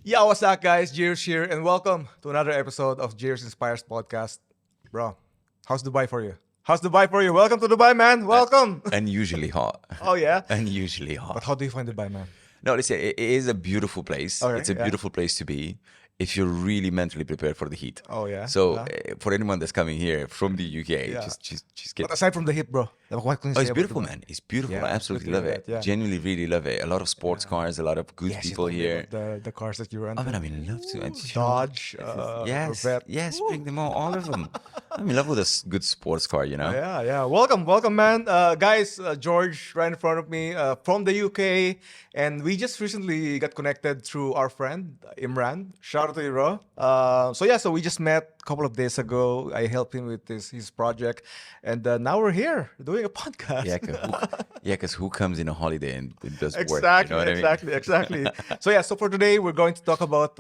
Yo, what's up, guys? Jairus here, and welcome to another episode of Jairus Inspires Podcast. Bro, how's Dubai for you? How's Dubai for you? Welcome to Dubai, man. Welcome. Unusually hot. Oh, yeah? Unusually But hot. how do you find Dubai, man? No, listen, it is a beautiful place. Okay, It's a yeah. beautiful place to be if you're really mentally prepared for the heat. Oh, yeah? So Yeah. for anyone that's coming here from the UK, Yeah. just get. But aside from the heat, bro, what can you Oh, say it's about beautiful, Dubai? man. It's beautiful. Yeah, I absolutely love absolutely it. love it, yeah. Genuinely, really love it. A lot of sports cars, a lot of good Yes, you people told me here. about the cars that you rent. I mean, I'm in love to. Dodge, Yes, Corvette. yes, bring them all of them. I'm in love with a good sports car, you know. Yeah. Welcome, man. Guys, George right in front of me from the UK. And we just recently got connected through our friend, Imran. Shout out to you, bro. So we just met a couple of days ago. I helped him with his project. And now we're here doing a podcast. Because who comes in a holiday and does work? Exactly, You know what I mean? exactly. So for today, we're going to talk about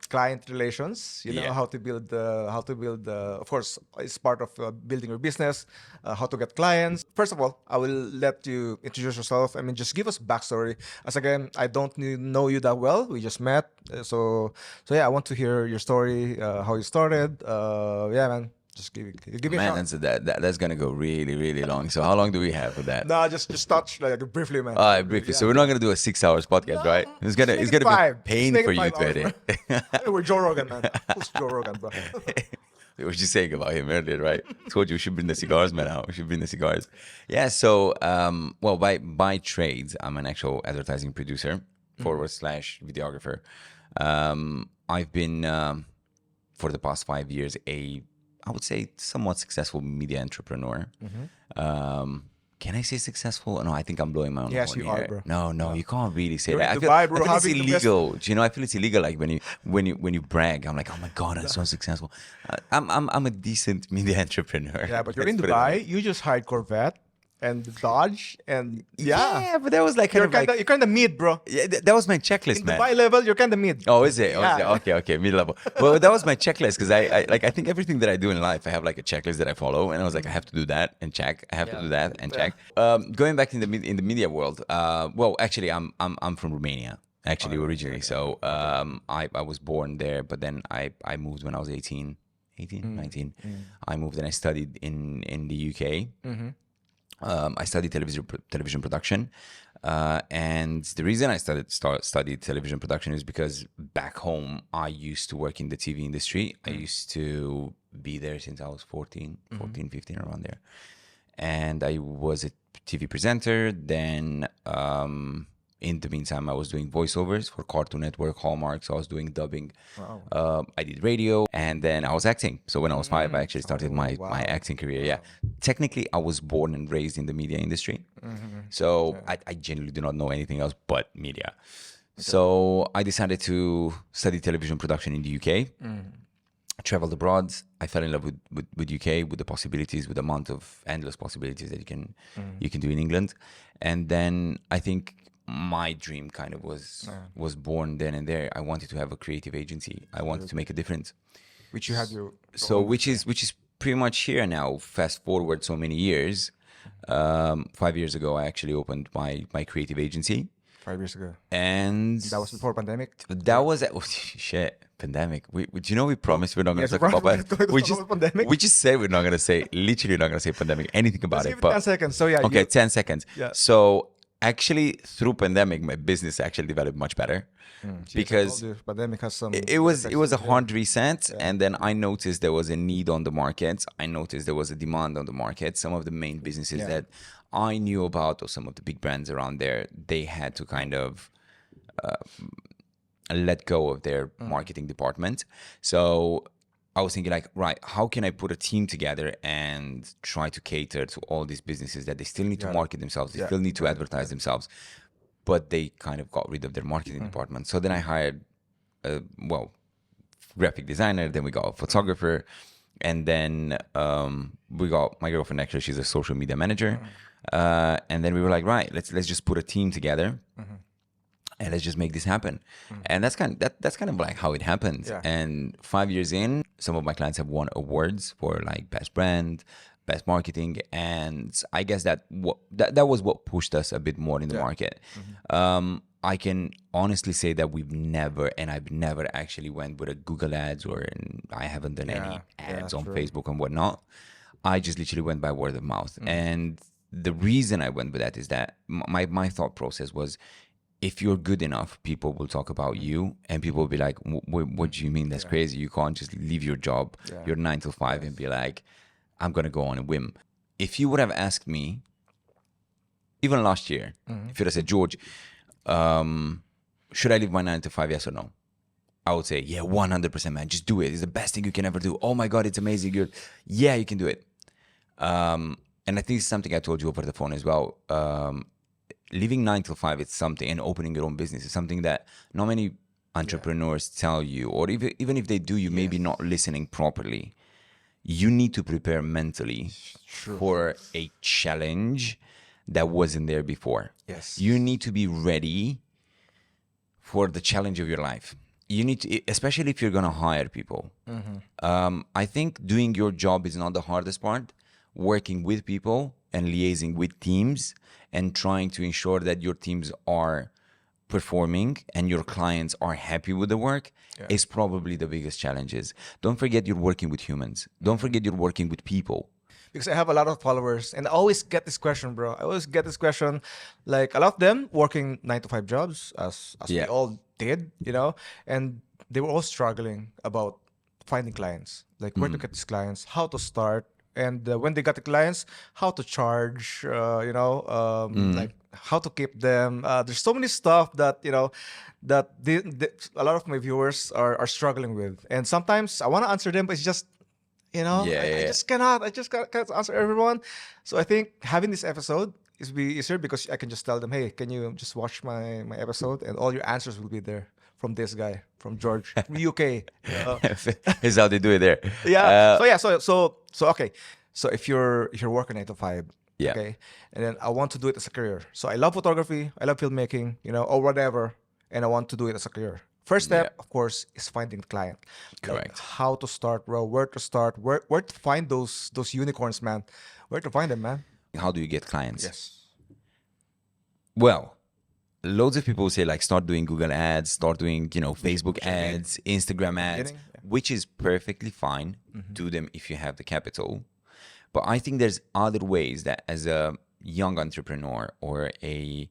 client relations. You know, Yeah. how to build, of course, it's part of building your business, how to get clients. First of all, I will let you introduce yourself. I mean, just give us backstory. As again, I don't know you that well. We just met. So yeah, I want to hear your story, how you started. Yeah, man. Just give me a Man, shot. that's gonna go really, really long. So how long do we have for that? No, just touch like briefly, man. All right, briefly. So we're not gonna do a 6 hours podcast, right? It's gonna Just make it be five. pain Just make for it you 5 to hours, edit. bro. We're Joe Rogan, man. Who's Joe Rogan, bro? We were just saying about him earlier, right? Told you we should bring the cigars, man. Out. We should bring the cigars. Yeah. So, well, by trades, I'm an actual advertising producer / videographer. I've been for the past 5 years I would say somewhat successful media entrepreneur. Can I say successful? No, I think I'm blowing my own Yes, horn you are, here. bro. No, you can't really say You're that. in Dubai, bro, I feel it's having the best- illegal. Do you know? I feel it's illegal. Like when you brag, I'm like, oh my god, I'm so successful. I'm a decent media entrepreneur. Yeah, but you're Let's in put it that way. Dubai. You just hired Corvette and Dodge, and Yeah, but that was like you're kind of mid, bro. yeah, that was my checklist, In man. Dubai level, you're kind of mid. Oh, is it? Yeah. Okay, mid level. Well, that was my checklist because I think everything that I do in life, I have like a checklist that I follow, and I was like, I have to do that and check. I have to do that and check. Going back in the media world, well, actually, I'm from Romania, actually originally. So I was born there, but then I moved when I was 18, 19. I moved and I studied in the UK. I studied television production, and the reason I studied television production is because back home I used to work in the TV industry. I used to be there since I was 14, 15, around there, and I was a TV presenter. Then in the meantime, I was doing voiceovers for Cartoon Network, Hallmark. So I was doing dubbing. Wow. I did radio, and then I was acting. So when I was 5, I actually started my acting career. Yeah, technically, I was born and raised in the media industry. So I genuinely do not know anything else but media. So I decided to study television production in the UK. Traveled abroad. I fell in love with UK, with the possibilities, with the amount of endless possibilities that you can do in England. And then I think my dream kind of was born then and there. I wanted to have a creative agency. I wanted to make a difference. Which you had your So which is pretty much here now. Fast forward so many years. 5 years ago, I actually opened my creative agency, 5 years ago. and That was before pandemic. that was shit. Pandemic. Do you know we promised we're not going Yes, to we talk about promised it? to talk about pandemic. We just said we're not going to say, literally not going to say pandemic, anything about Let's it. give it 10 seconds. So yeah. Okay, 10 seconds. Yeah. So actually, through pandemic, my business actually developed much better because pandemic has some. it was a hard reset, and then I noticed there was a need on the market. I noticed there was a demand on the market. Some of the main businesses that I knew about, or some of the big brands around there, they had to kind of let go of their marketing department. So I was thinking like, right, how can I put a team together and try to cater to all these businesses that they still need to market themselves, they still need to advertise themselves, but they kind of got rid of their marketing department. So then I hired graphic designer, then we got a photographer, and then we got my girlfriend, actually, she's a social media manager. And then we were like, right, let's just put a team together. And let's just make this happen. And that's kind of like how it happened. Yeah. And 5 years in, some of my clients have won awards for like best brand, best marketing, and I guess that was what pushed us a bit more in the market. I can honestly say that I've never actually went with a Google ads, or I haven't done any ads on true. Facebook and whatnot. I just literally went by word of mouth. And the reason I went with that is that my thought process was, if you're good enough, people will talk about you, and people will be like, what do you mean? That's crazy. You can't just leave your job, your 9 to 5, and be like, I'm going to go on a whim. If you would have asked me, even last year, if you'd have said, George, should I leave my 9 to 5? Yes or no? I would say, yeah, 100%, man. Just do it. It's the best thing you can ever do. Oh my God, it's amazing. Yeah, you can do it. And I think it's something I told you over the phone as well. Leaving 9 to 5, it's something, and opening your own business is something that not many entrepreneurs tell you, or even if they do, you may be not listening properly. You need to prepare mentally for a challenge that wasn't there before. Yes. You need to be ready for the challenge of your life. You need to, especially if you're going to hire people. I think doing your job is not the hardest part. Working with people and liaising with teams and trying to ensure that your teams are performing and your clients are happy with the work is probably the biggest challenges. Don't forget you're working with humans. Don't forget you're working with people. Because I have a lot of followers, and I always get this question, bro. I always get this question, like a lot of them working 9 to 5 jobs, as we all did, and they were all struggling about finding clients, like where to get these clients, how to start, and when they got the clients, how to charge, like how to keep them. There's so many stuff that that a lot of my viewers are struggling with, and sometimes I want to answer them, but it's just I just cannot. I just can't answer everyone. So I think having this episode is be easier because I can just tell them, hey, can you just watch my episode, and all your answers will be there from this guy, from George, from UK. Is how they do it there. So okay. So if you're working 9 to 5, Yeah. okay, and then I want to do it as a career. So I love photography, I love filmmaking, or whatever, and I want to do it as a career. First step, of course, is finding the client. Correct. Like how to start, bro. Where to start? Where to find those unicorns, man? Where to find them, man? How do you get clients? Yes. Well, loads of people say like start doing Google ads, start doing Facebook ads, Instagram ads, which is perfectly fine. Do them if you have the capital. But I think there's other ways that as a young entrepreneur or a,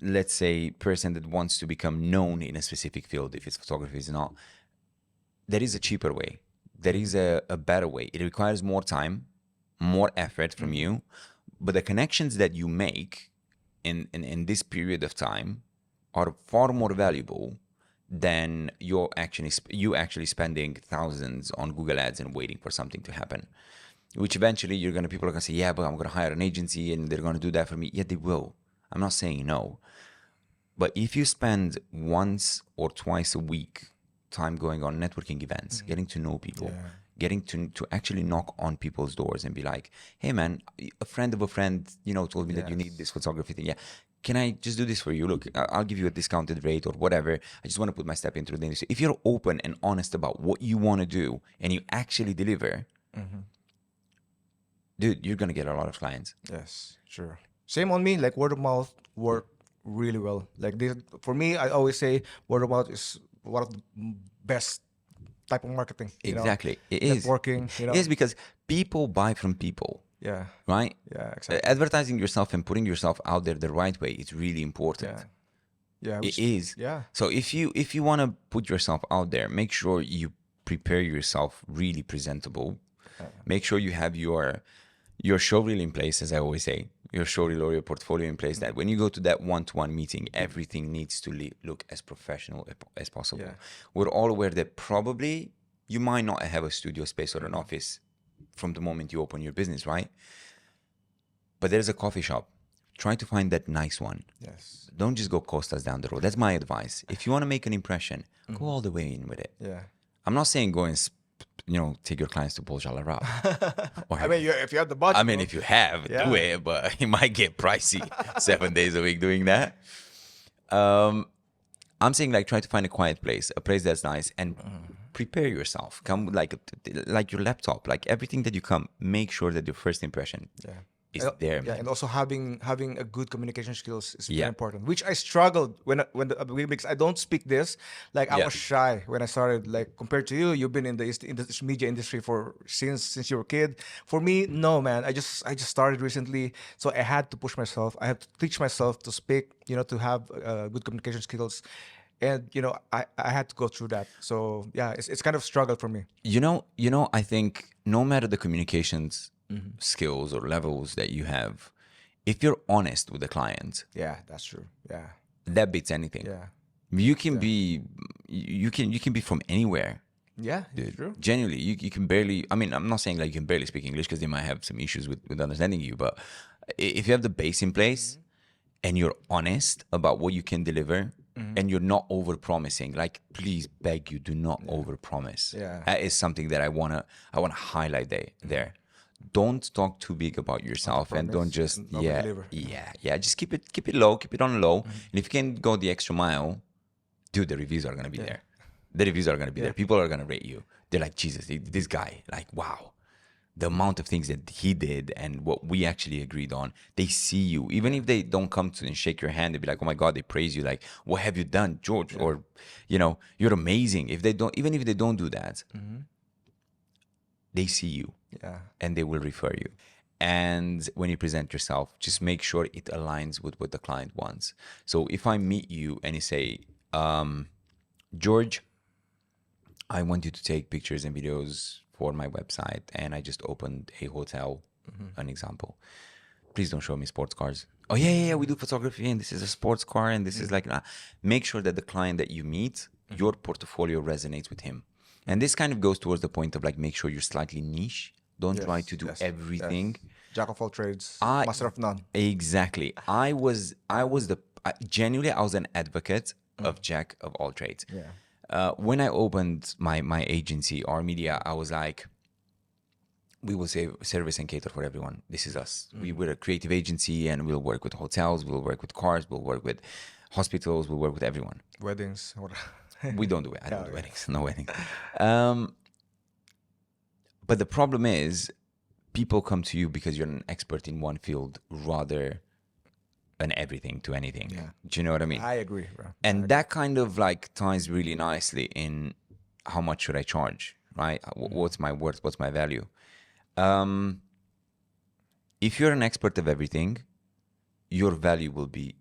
let's say, person that wants to become known in a specific field, if it's photography, is not, there is a cheaper way. There is a better way. It requires more time, more effort from you, but the connections that you make in this period of time are far more valuable than you actually spending thousands on Google ads and waiting for something to happen. Which eventually people are gonna say, yeah, but I'm gonna hire an agency and they're gonna do that for me. Yeah, they will. I'm not saying no. But if you spend once or twice a week time going on networking events, getting to know people, getting to actually knock on people's doors and be like, hey man, a friend of a friend, told me that you need this photography thing. Yeah. Can I just do this for you? Look, I'll give you a discounted rate or whatever. I just want to put my step into the industry. If you're open and honest about what you want to do and you actually deliver, dude, you're going to get a lot of clients. Yes, sure. Same on me, like word of mouth work really well. Like this, for me, I always say word of mouth is one of the best type of marketing. Exactly. It is. Networking, It is because people buy from people. Yeah. Right? Yeah, exactly. Advertising yourself and putting yourself out there the right way is really important. Yeah. It is. Yeah. So if you want to put yourself out there, make sure you prepare yourself really presentable. Make sure you have your show reel in place, as I always say, your show reel or your portfolio in place, that when you go to that one-to-one meeting, everything needs to look as professional as possible. Yeah. We're all aware that probably you might not have a studio space or an office from the moment you open your business, right? But there's a coffee shop. Try to find that nice one. Yes. Don't just go Costas down the road. That's my advice. If you want to make an impression, go all the way in with it. Yeah. I'm not saying go and take your clients to Bolj Al Arab. I mean, if you have the budget. I mean, if you have, do it, but it might get pricey 7 days a week doing that. I'm saying like try to find a quiet place, a place that's nice, and prepare yourself. Come with like your laptop, like everything that you come. Make sure that your first impression is there, Yeah, man. and also having a good communication skills is very Yeah. important. Which I struggled when the because I don't speak this. Like I Yeah. was shy when I started. Like compared to you, you've been in the media industry for since you were a kid. For me, no man. I just started recently, so I had to push myself. I had to teach myself to speak. To have good communication skills, and I had to go through that. So yeah, it's kind of struggle for me. I think no matter the communications skills or levels that you have, if you're honest with the client, Yeah, that's true. Yeah, that beats anything. yeah, You can be you can be from anywhere, yeah. It's dude. true. Genuinely, you can barely. I mean, I'm not saying like you can barely speak English because they might have some issues with understanding you. But if you have the base in place and you're honest about what you can deliver, and you're not over promising, like please beg you, do not over promise. Yeah. That is something that I wanna highlight there. Don't talk too big about yourself, and don't Promise just and over deliver. just keep it low, keep it on low. And if you can go the extra mile, dude, the reviews are gonna be there. The reviews are gonna be there. People are gonna rate you. They're like, Jesus, this guy, like, wow, the amount of things that he did and what we actually agreed on. They see you, even if they don't come to and shake your hand. They be like, oh my God, they praise you. Like, what have you done, George? Or, you're amazing. Even if they don't do that, they see you Yeah. and they will refer you. And when you present yourself, just make sure it aligns with what the client wants. So if I meet you and you say, George, I want you to take pictures and videos for my website, and I just opened a hotel, an example. Please don't show me sports cars. Oh yeah, we do photography, and this is a sports car, and this is like, make sure that the client that you meet, your portfolio resonates with him. And this kind of goes towards the point of like, make sure you're slightly niche. Don't try to do everything. Yes. Jack of all trades, I- master of none. Exactly. Genuinely, I was an advocate of jack of all trades. Yeah. When I opened my agency, our media, I was like, we will say service and cater for everyone. This is us. We're a creative agency, and we'll work with hotels, we'll work with cars, we'll work with hospitals, we'll work with everyone. Weddings. We don't do it. I don't do weddings. No weddings. But the problem is, people come to you because you're an expert in one field rather than everything to anything. Yeah. Do you know what I mean? I agree, bro. And that kind of like ties really nicely in how much should I charge, right? What's my worth? What's my value? If you're an expert of everything, your value will be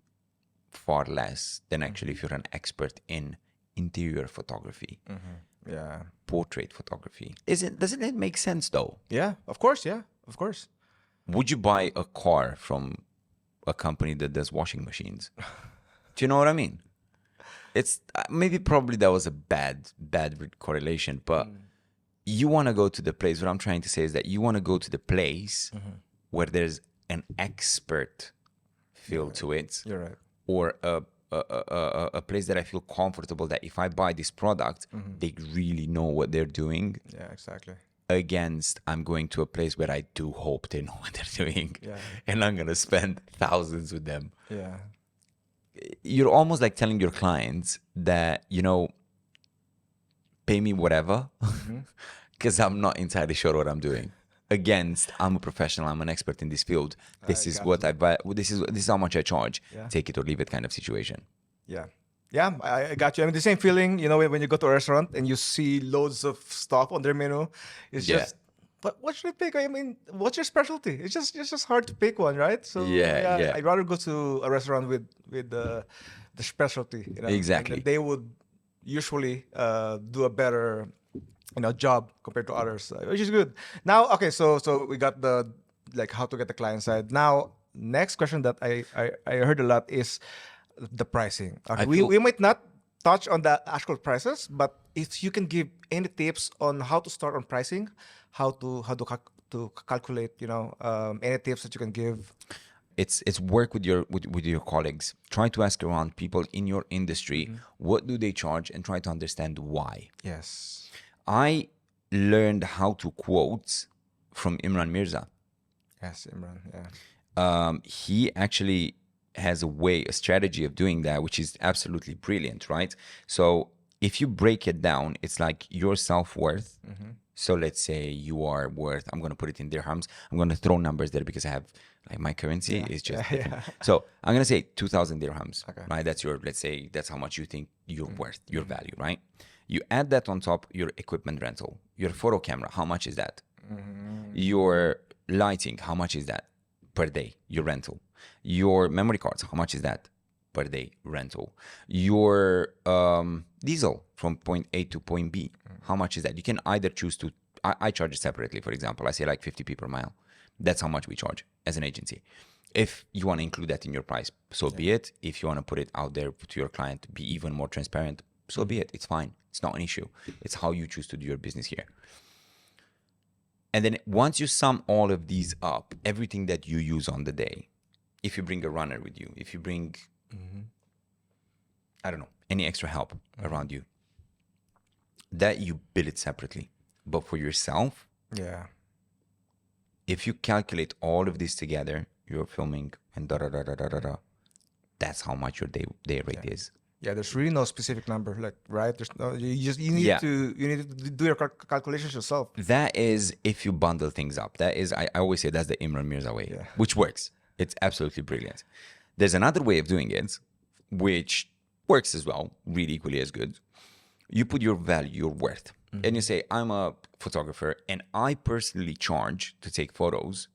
far less than actually if you're an expert in interior photography, Yeah. portrait photography. Doesn't it make sense though? Yeah. Of course. Yeah. Of course. Would you buy a car from a company that does washing machines? Do you know what I mean? It's probably that was a bad correlation, but you want to go to the place. What I'm trying to say is that you want to go to the place where there's an expert feel to it, You're right. or a place that I feel comfortable that if I buy this product, they really know what they're doing. Yeah. Exactly. Against, I'm going to a place where I do hope they know what they're doing, Yeah. and I'm gonna spend thousands with them. Yeah. You're almost like telling your clients that, pay me whatever, because I'm not entirely sure what I'm doing. Against, I'm a professional, I'm an expert in this field. This is what I buy. This is how much I charge. Yeah. Take it or leave it kind of situation. Yeah. Yeah, I got you. I mean, the same feeling, when you go to a restaurant and you see loads of stuff on their menu. It's Yeah. just, but what should I pick? I mean, what's your specialty? It's just hard to pick one, right? So Yeah. I'd rather go to a restaurant with the specialty. Exactly. And they would usually do a better job compared to others, which is good. Now, okay, so we got the like how to get the client side. Now, next question that I heard a lot is the pricing. Okay, we might not touch on the actual prices, but if you can give any tips on how to start on pricing, how to calculate, any tips that you can give. It's work with your colleagues. Try to ask around people in your industry, what do they charge, and try to understand why. Yes. I learned how to quote from Imran Mirza. Yes, Imran. Yeah. He actually has a strategy of doing that, which is absolutely brilliant, right? So if you break it down, it's like your self-worth. So let's say you are worth, I'm going to put it in dirhams. I'm going to throw numbers there because I have like my currency is just different. So I'm going to say 2,000 dirhams, Okay. right? That's your, let's say that's how much you think you're worth, your value, right? You add that on top, your equipment rental, your photo camera, how much is that? Your lighting, how much is that per day? Your rental. Your memory cards, how much is that per day rental? Your diesel from point A to point B, how much is that? You can either choose to, I charge it separately. For example, I say like 50p per mile. That's how much we charge as an agency. If you want to include that in your price, so be it. If you want to put it out there to your client, be even more transparent, so be it. It's fine. It's not an issue. It's how you choose to do your business here. And then once you sum all of these up, everything that you use on the day, if you bring a runner with you, if you bring, I don't know, any extra help around you, that you bill it separately. But for yourself, Yeah. if you calculate all of this together, you're filming and that's how much your day rate is. Yeah, there's really no specific number, like, right? There's no, you need to do your calculations yourself. That is if you bundle things up. That is, I always say that's the Imran Mirza way, which works. It's absolutely brilliant. There's another way of doing it, which works as well, really equally as good. You put your value, your worth, and you say, I'm a photographer and I personally charge to take photos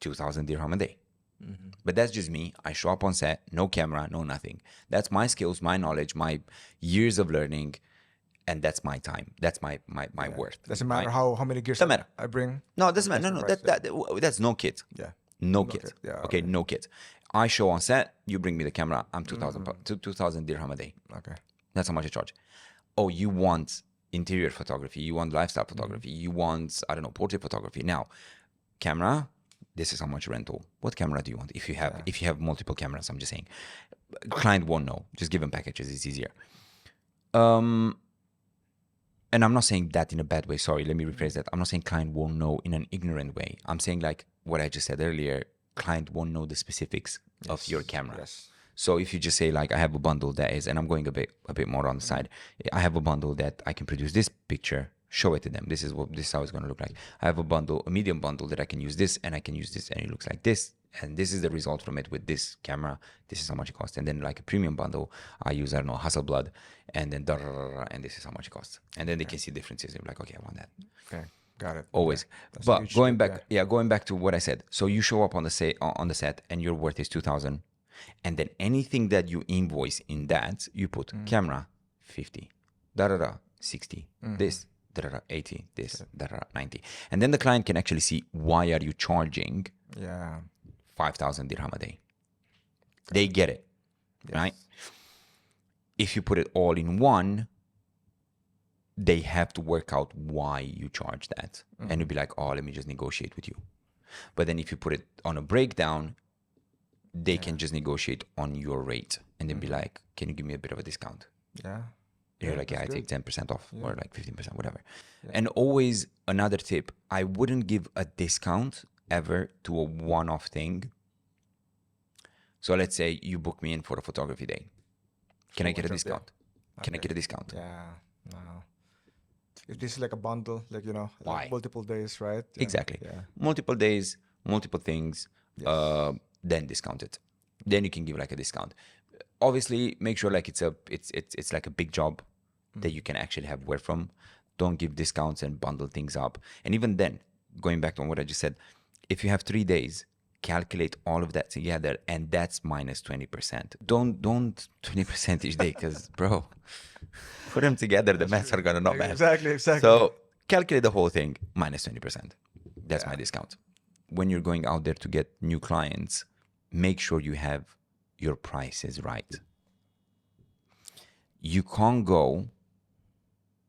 2,000 dirham a day. But that's just me. I show up on set, no camera, no nothing. That's my skills, my knowledge, my years of learning, and that's my time. That's my worth. Doesn't matter right? how many gears Doesn't matter. I bring. No, it doesn't matter. No, that's no kit. Yeah. No kit. kit. Yeah, Okay, no kit. I show on set, you bring me the camera, I'm 2,000 dirham a day. Okay. That's how much I charge. Oh, you want interior photography, you want lifestyle photography, you want, I don't know, portrait photography. Now, camera, this is how much rental. What camera do you want? If you have multiple cameras, I'm just saying. Client won't know. Just give them packages, it's easier. And I'm not saying that in a bad way. Sorry, let me rephrase that. I'm not saying client won't know in an ignorant way. I'm saying like what I just said earlier, client won't know the specifics of your camera. Yes. So if you just say like, I have a bundle that is, and I'm going a bit more on the side. I have a bundle that I can produce this picture, show it to them. This is how it's going to look like. I have a medium bundle that I can use this and I can use this and it looks like this. And this is the result from it with this camera. This is how much it costs. And then like a premium bundle, I use, I don't know, Hasselblad and then and this is how much it costs. And then they can see differences. They're like, okay, I want that. Okay. Got it. Always. That's a But huge going tip, back, going back to what I said. So you show up on the set and your worth is 2,000. And then anything that you invoice in that, you put camera 50, 60, this, 80, this, 90. And then the client can actually see why are you charging Yeah. 5,000 dirham a day. They get it, right? If you put it all in one, they have to work out why you charge that. And you'll be like, oh, let me just negotiate with you. But then if you put it on a breakdown, they can just negotiate on your rate and then be like, can you give me a bit of a discount? Yeah. You're like, yeah, I take 10% off or like 15%, whatever. And always another tip, I wouldn't give a discount ever to a one-off thing. So let's say you book me in for a photography day. Can I get a discount? Can I get a discount? Yeah. No. If this is like a bundle, like, Why? like multiple days, right? Yeah. Exactly. Yeah. Multiple days, multiple things, then discount it. Then you can give like a discount. Obviously, make sure like it's like a big job that you can actually have work from. Don't give discounts and bundle things up. And even then, going back to what I just said, if you have 3 days, calculate all of that together, and that's minus 20%. Don't 20% each day, because bro, put them together, the maths are gonna not match. Exactly. So calculate the whole thing, minus 20%. That's my discount. When you're going out there to get new clients, make sure you have your prices right. You can't go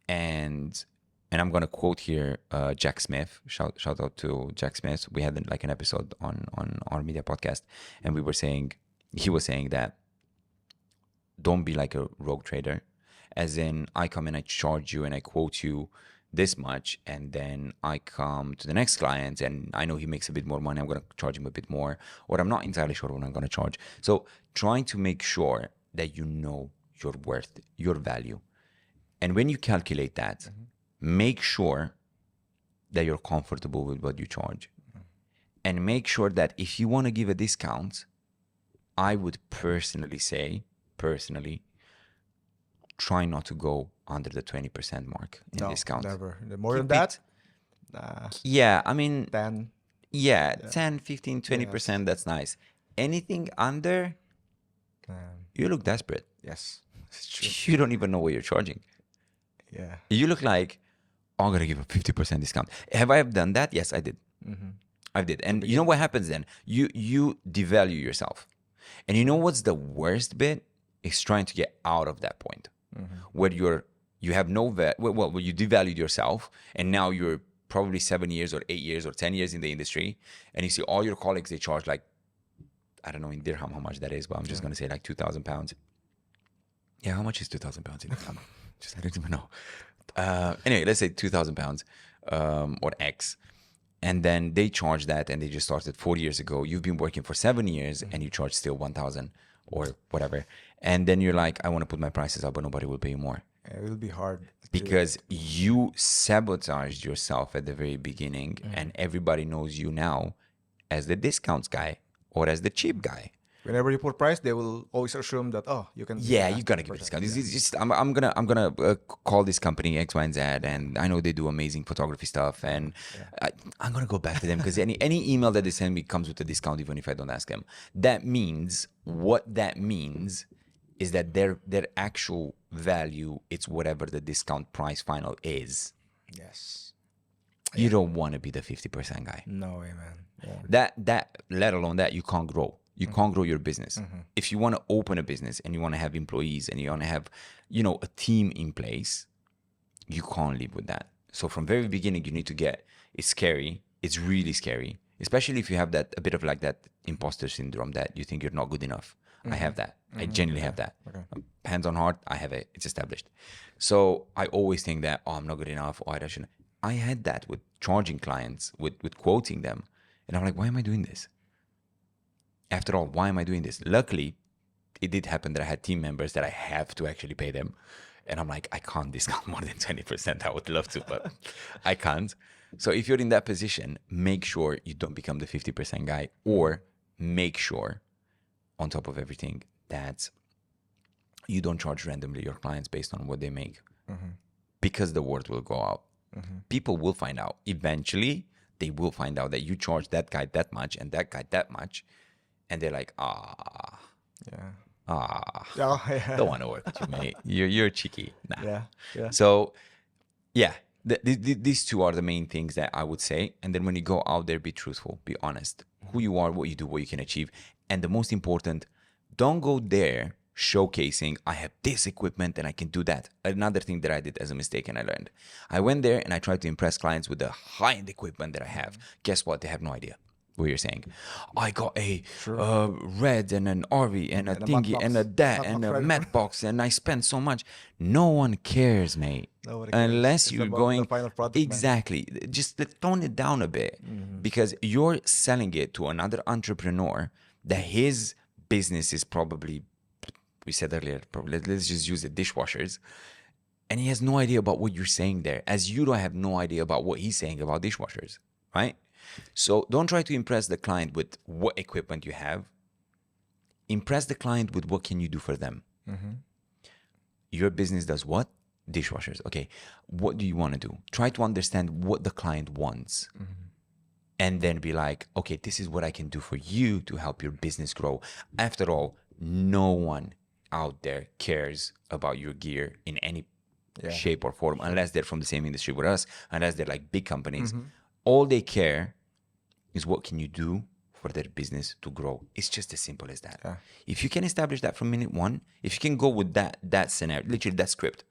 and I'm gonna quote here Jack Smith. Shout out to Jack Smith. We had like an episode on our media podcast, and he was saying that don't be like a rogue trader, as in I come and I charge you and I quote you this much, and then I come to the next client and I know he makes a bit more money, I'm going to charge him a bit more, or I'm not entirely sure what I'm going to charge. So trying to make sure that you know your worth, your value, And when you calculate that, make sure that you're comfortable with what you charge. And make sure that if you want to give a discount, I would personally say, try not to go under the 20% mark in No, discounts. never. More Keep than that, it- Yeah, I mean, 10. yeah, 10, 15, 20%, that's nice. Anything under, you look desperate. Yes, it's true. You don't even know what you're charging. Yeah. You look like, oh, I'm going to give a 50% discount. Have I done that? Yes, I did. I did. And you know what happens then? You devalue yourself. And you know what's the worst bit? Is trying to get out of that point where you have no well, you devalued yourself, and now you're probably 7 years or 8 years or 10 years in the industry, and you see all your colleagues, they charge like, I don't know in dirham how much that is, but I'm just going to say like 2,000 pounds. Yeah, how much is 2,000 pounds in dirham? I don't even know. Anyway, let's say 2,000 pounds or X. And then they charge that, and they just started 4 years ago. You've been working for 7 years, and you charge still 1,000 or whatever. And then you're like, I want to put my prices up, but nobody will pay you more. It will be hard. Because you sabotaged yourself at the very beginning, and everybody knows you now as the discounts guy or as the cheap guy. Whenever you put price, they will always assume that, oh, you can. Yeah, you gotta give a discount. It's just, I'm gonna call this company X, Y, and Z, and I know they do amazing photography stuff, and I'm gonna go back to them because any email that they send me comes with a discount, even if I don't ask them. That means is that their actual value, it's whatever the discount price final is. Yes. You don't want to be the 50% guy. No way, man. Yeah. That let alone that, you can't grow. You can't grow your business. If you want to open a business and you want to have employees and you want to have, a team in place, you can't live with that. So from very beginning, you need to it's scary. It's really scary, especially if you have a bit of like that imposter syndrome that you think you're not good enough. I have that. I genuinely have that. Okay. Hands on heart, I have it. It's established. So I always think that, I'm not good enough, or I shouldn't. I had that with charging clients, with quoting them. And I'm like, why am I doing this? After all, why am I doing this? Luckily, it did happen that I had team members that I have to actually pay them. And I'm like, I can't discount more than 20%. I would love to, but I can't. So if you're in that position, make sure you don't become the 50% guy, or make sure, on top of everything, that you don't charge randomly your clients based on what they make. Because the word will go out. People will find out. Eventually, they will find out that you charge that guy that much and that guy that much. And they're like, don't want to work with you, mate. You're cheeky. Nah. Yeah. So, yeah, these two are the main things that I would say. And then when you go out there, be truthful, be honest. Who you are, what you do, what you can achieve. And the most important, don't go there showcasing, I have this equipment and I can do that. Another thing that I did as a mistake and I learned. I went there and I tried to impress clients with the high-end equipment that I have. Guess what? They have no idea what you're saying. I got a red and an RV and a thingy and a that and a mat box, and I spent so much. No one cares, mate. Unless It's you're about going the final product, exactly. Just tone it down a bit, because you're selling it to another entrepreneur that his business is probably, we said earlier, probably, let's just use it, dishwashers. And he has no idea about what you're saying there, as you don't have no idea about what he's saying about dishwashers, right? So don't try to impress the client with what equipment you have. Impress the client with what can you do for them. Your business does what? Dishwashers. Okay. What do you want to do? Try to understand what the client wants. And then be like, okay, this is what I can do for you to help your business grow. After all, no one out there cares about your gear in any shape or form, unless they're from the same industry with us, unless they're like big companies. All they care is what can you do for their business to grow. It's just as simple as that. If you can establish that from minute one, if you can go with that scenario, literally that script,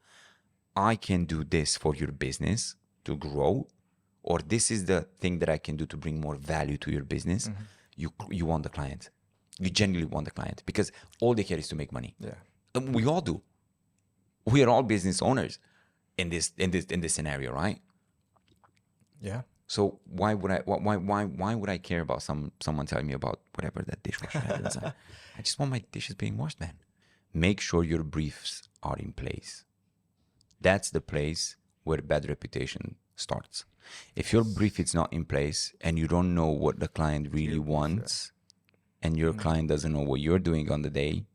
I can do this for your business to grow, or this is the thing that I can do to bring more value to your business. You want the client. You genuinely want the client, because all they care is to make money. And we all do. We are all business owners in this scenario, right? Yeah. So why would I care about someone telling me about whatever that dishwasher had inside? I just want my dishes being washed, man. Make sure your briefs are in place. That's the place where bad reputation starts. If your brief is not in place and you don't know what the client really wants, and your client doesn't know what you're doing on the day,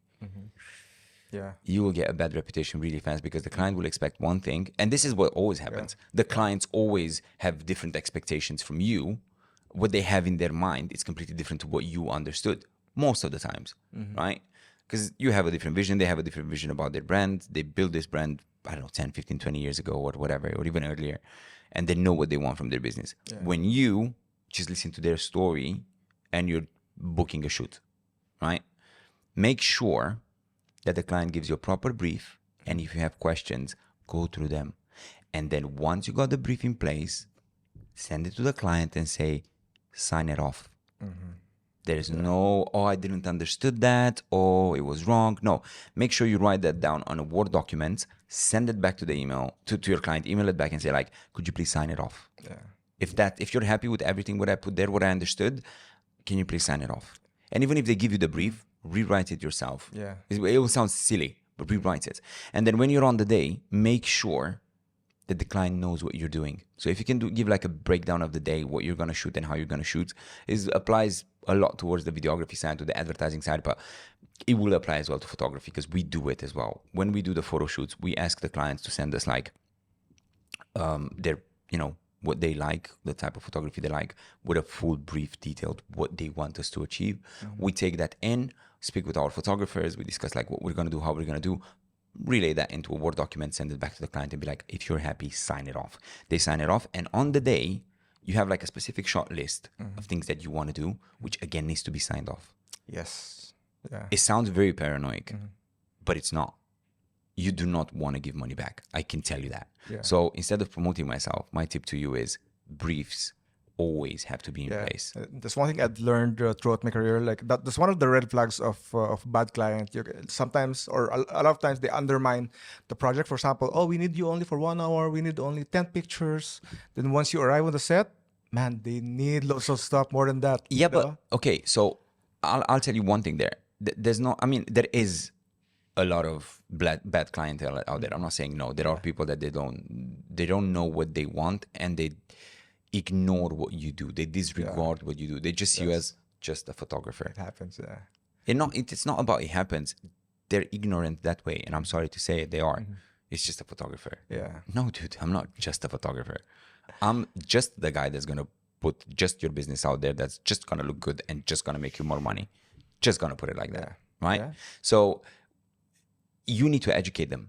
Yeah. you will get a bad reputation really fast, because the client will expect one thing. And this is what always happens. The clients always have different expectations from you. What they have in their mind is completely different to what you understood most of the times, right? Because you have a different vision. They have a different vision about their brand. They built this brand, I don't know, 10, 15, 20 years ago or whatever, or even earlier. And they know what they want from their business. When you just listen to their story and you're booking a shoot, right? Make sure that the client gives you a proper brief. And if you have questions, go through them. And then once you got the brief in place, send it to the client and say, sign it off. There's no, oh, I didn't understood that. Oh, it was wrong. No, make sure you write that down on a Word document, send it back to the email, to your client, email it back and say like, could you please sign it off? If you're happy with everything, what I put there, what I understood, can you please sign it off? And even if they give you the brief, rewrite it yourself. It will sound silly, but rewrite it. And then when you're on the day, make sure that the client knows what you're doing. So if you can give like a breakdown of the day, what you're going to shoot and how you're going to shoot, applies a lot towards the videography side, to the advertising side, but it will apply as well to photography, because we do it as well. When we do the photo shoots, we ask the clients to send us like their, what they like, the type of photography they like, with a full brief detailed what they want us to achieve. We take that in, speak with our photographers, we discuss like what we're going to do, how we're going to do, relay that into a Word document, send it back to the client and be like, if you're happy, sign it off. They sign it off. And on the day, you have like a specific short list of things that you want to do, which again needs to be signed off. Yes. Yeah. It sounds very paranoid, but it's not. You do not want to give money back. I can tell you that. So instead of promoting myself, my tip to you is briefs always have to be in place. That's one thing I've learned throughout my career. Like that's one of the red flags of bad client. Sometimes, or a lot of times, they undermine the project. For example, oh, we need you only for 1 hour. We need only 10 pictures. Then once you arrive on the set, man, they need lots of stuff more than that. Yeah, but okay. So I'll tell you one thing there. There's no. I mean, there is a lot of bad clientele out there. I'm not saying no. There are people that they don't know what they want, and they ignore what you do. They disregard what you do. They just see you as just a photographer. It happens, It's not about it happens. They're ignorant that way, and I'm sorry to say it, they are. It's just a photographer. No, dude, I'm not just a photographer. I'm just the guy that's gonna put just your business out there, that's just gonna look good and just gonna make you more money. Just gonna put it like that, right? So you need to educate them.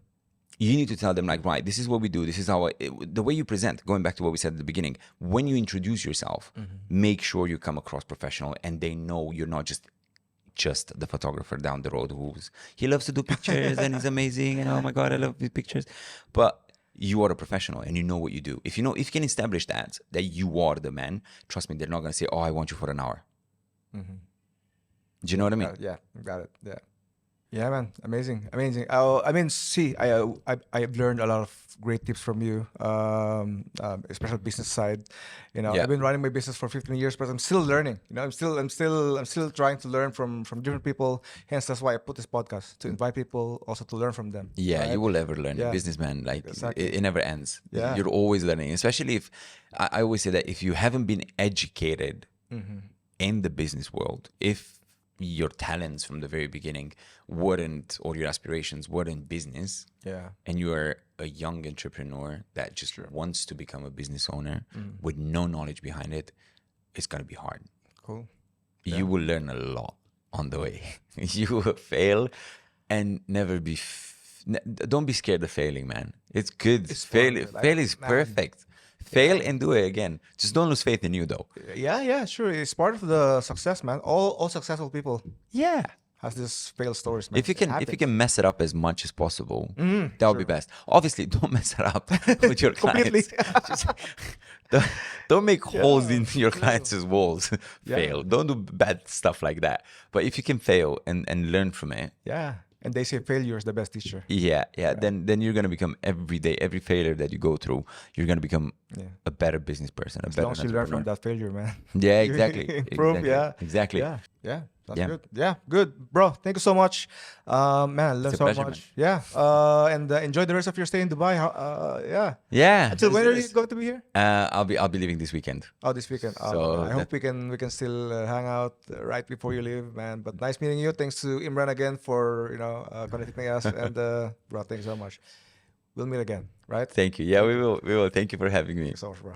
You need to tell them like, right, this is what we do. This is how the way you present, going back to what we said at the beginning, when you introduce yourself, make sure you come across professional and they know you're not just the photographer down the road he loves to do pictures and he's amazing and oh my God, I love these pictures. But you are a professional and you know what you do. If you can establish that you are the man, trust me, they're not going to say, oh, I want you for an hour. Do you know what I mean? Yeah, got it. Yeah, man, amazing. I've learned a lot of great tips from you, especially business side. I've been running my business for 15 years, but I'm still learning. I'm still trying to learn from different people. Hence, that's why I put this podcast, to invite people also to learn from them. Yeah, right? you will ever learn. Businessman, like Exactly. it never ends. Yeah. You're always learning, especially if I always say that if you haven't been educated in the business world, if your talents from the very beginning weren't, or your aspirations weren't business, and you are a young entrepreneur that just wants to become a business owner with no knowledge behind it, it's going to be hard. Cool. You will learn a lot on the way. You will fail and never be don't be scared of failing, man. It's good. Fail is perfect. Fail and do it again. Just don't lose faith in you, though. Yeah, sure. It's part of the success, man. All successful people has this fail stories, man. If you can mess it up as much as possible, that would be best. Obviously, don't mess it up with your clients. Just don't make holes in your clients' walls. Fail. Don't do bad stuff like that. But if you can fail and learn from it, and they say failure is the best teacher. Then you're gonna become every day, every failure that you go through, you're gonna become a better business person, As long as you learn from that failure, man. Yeah, exactly. Improve, exactly. Yeah. That's Yeah. good. Yeah, good, bro. Thank you so much, man. I learned a so pleasure, much. Yeah, and enjoy the rest of your stay in Dubai. Yeah. Yeah. Until when are you going to be here? I'll be leaving this weekend. Oh, this weekend. So I hope we can still hang out right before you leave, man. But nice meeting you. Thanks to Imran again for connecting us, and bro, thanks so much. We'll meet again, right? Thank you. Yeah, we will. We will. Thank you for having me. Thanks so much, bro.